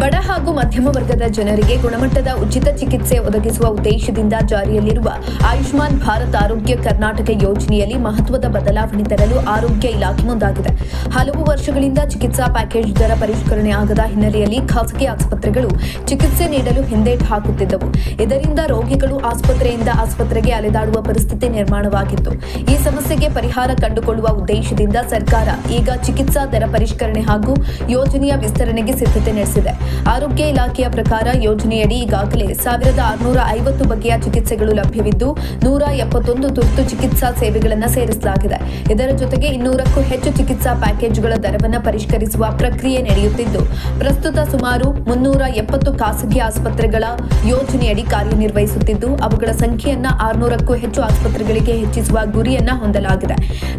ಬಡ ಹಾಗೂ ಮಧ್ಯಮ ವರ್ಗದ ಜನರಿಗೆ ಗುಣಮಟ್ಟದ ಉಚಿತ ಚಿಕಿತ್ಸೆ ಒದಗಿಸುವ ಉದ್ದೇಶದಿಂದ ಜಾರಿಯಲ್ಲಿರುವ ಆಯುಷ್ಮಾನ್ ಭಾರತ್ ಆರೋಗ್ಯ ಕರ್ನಾಟಕ ಯೋಜನೆಯಲ್ಲಿ ಮಹತ್ವದ ಬದಲಾವಣೆ ತರಲು ಆರೋಗ್ಯ ಇಲಾಖೆ ಮುಂದಾಗಿದೆ. ಹಲವು ವರ್ಷಗಳಿಂದ ಚಿಕಿತ್ಸಾ ಪ್ಯಾಕೇಜ್ ದರ ಪರಿಷ್ಕರಣೆ ಆಗದ ಹಿನ್ನೆಲೆಯಲ್ಲಿ ಖಾಸಗಿ ಆಸ್ಪತ್ರೆಗಳು ಚಿಕಿತ್ಸೆ ನೀಡಲು ಹಿಂದೇಟು ಹಾಕುತ್ತಿದ್ದವು. ಇದರಿಂದ ರೋಗಿಗಳು ಆಸ್ಪತ್ರೆಯಿಂದ ಆಸ್ಪತ್ರೆಗೆ ಅಲೆದಾಡುವ ಪರಿಸ್ಥಿತಿ ನಿರ್ಮಾಣವಾಗಿತ್ತು. ಈ ಸಮಸ್ಯೆಗೆ ಪರಿಹಾರ ಕಂಡುಕೊಳ್ಳುವ ಉದ್ದೇಶದಿಂದ ಸರ್ಕಾರ ಈಗ ಚಿಕಿತ್ಸಾ ದರ ಪರಿಷ್ಕರಣೆ ಹಾಗೂ ಯೋಜನೆಯ ವಿಸ್ತರಣೆಗೆ ಸಿದ್ಧತೆ ನಡೆಸಿದೆ. ಆರೋಗ್ಯ ಇಲಾಖೆಯ ಪ್ರಕಾರ ಯೋಜನೆಯಡಿ ಈಗಾಗಲೇ 1650 ಬಗೆಯ ಚಿಕಿತ್ಸೆಗಳು ಲಭ್ಯವಿದ್ದು 171 ತುರ್ತು ಚಿಕಿತ್ಸಾ ಸೇವೆಗಳನ್ನು ಸೇರಿಸಲಾಗಿದೆ. ಇದರ ಜೊತೆಗೆ 200ಕ್ಕೂ ಹೆಚ್ಚು ಚಿಕಿತ್ಸಾ ಪ್ಯಾಕೇಜ್ಗಳ ದರವನ್ನು ಪರಿಷ್ಕರಿಸುವ ಪ್ರಕ್ರಿಯೆ ನಡೆಯುತ್ತಿದ್ದು, ಪ್ರಸ್ತುತ ಸುಮಾರು 370 ಖಾಸಗಿ ಆಸ್ಪತ್ರೆಗಳ ಯೋಜನೆಯಡಿ ಕಾರ್ಯನಿರ್ವಹಿಸುತ್ತಿದ್ದು, ಅವುಗಳ ಸಂಖ್ಯೆಯನ್ನ 600ಕ್ಕೂ ಹೆಚ್ಚು ಆಸ್ಪತ್ರೆಗಳಿಗೆ ಹೆಚ್ಚಿಸುವ ಗುರಿಯನ್ನ ಹೊಂದಲಾಗಿದೆ.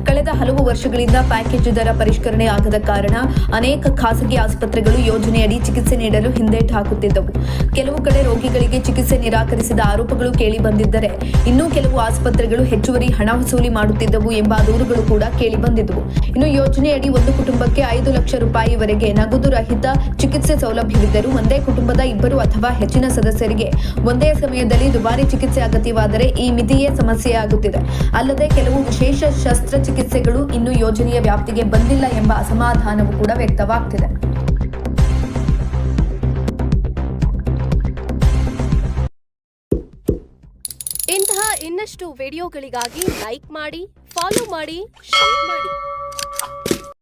ಕಳೆದ ಹಲವು ವರ್ಷಗಳಿಂದ ಪ್ಯಾಕೇಜ್ ದರ ಪರಿಷ್ಕರಣೆ ಆಗದ ಕಾರಣ ಅನೇಕ ಖಾಸಗಿ ಆಸ್ಪತ್ರೆಗಳು ಯೋಜನೆಯಡಿ ಚಿಕಿತ್ಸೆ ನೀಡಲು ಹಿಂದೇಟು ಹಾಕುತ್ತಿದ್ದವು. ಕೆಲವು ಕಡೆ ರೋಗಿಗಳಿಗೆ ಚಿಕಿತ್ಸೆ ನಿರಾಕರಿಸಿದ ಆರೋಪಗಳು ಕೇಳಿ ಬಂದಿದ್ದರೆ, ಇನ್ನೂ ಕೆಲವು ಆಸ್ಪತ್ರೆಗಳು ಹೆಚ್ಚುವರಿ ಹಣ ವಸೂಲಿ ಮಾಡುತ್ತಿದ್ದವು ಎಂಬ ದೂರುಗಳು ಕೂಡ ಕೇಳಿ ಬಂದಿದ್ದವು. ಇನ್ನು ಯೋಜನೆಯಡಿ ಒಂದು ಕುಟುಂಬಕ್ಕೆ 5 ಲಕ್ಷ ರೂಪಾಯಿವರೆಗೆ ನಗದು ರಹಿತ ಚಿಕಿತ್ಸೆ ಸೌಲಭ್ಯವಿದ್ದರೂ ಒಂದೇ ಕುಟುಂಬದ 2 ಅಥವಾ ಹೆಚ್ಚಿನ ಸದಸ್ಯರಿಗೆ ಒಂದೇ ಸಮಯದಲ್ಲಿ ದುಬಾರಿ ಚಿಕಿತ್ಸೆ ಅಗತ್ಯವಾದರೆ ಈ ಮಿತಿಯೇ ಸಮಸ್ಯೆಯಾಗುತ್ತಿದೆ. ಅಲ್ಲದೆ ಕೆಲವು ವಿಶೇಷ ಶಸ್ತ್ರಚಿಕಿತ್ಸೆಗಳು ಇನ್ನೂ ಯೋಜನೆಯ ವ್ಯಾಪ್ತಿಗೆ ಬಂದಿಲ್ಲ ಎಂಬ ಅಸಮಾಧಾನವೂ ಕೂಡ ವ್ಯಕ್ತವಾಗ್ತಿದೆ. ಇಂತಹ ಇನ್ನಷ್ಟು ವಿಡಿಯೋಗಳಿಗಾಗಿ ಲೈಕ್ ಮಾಡಿ, ಫಾಲೋ ಮಾಡಿ, ಶೇರ್ ಮಾಡಿ.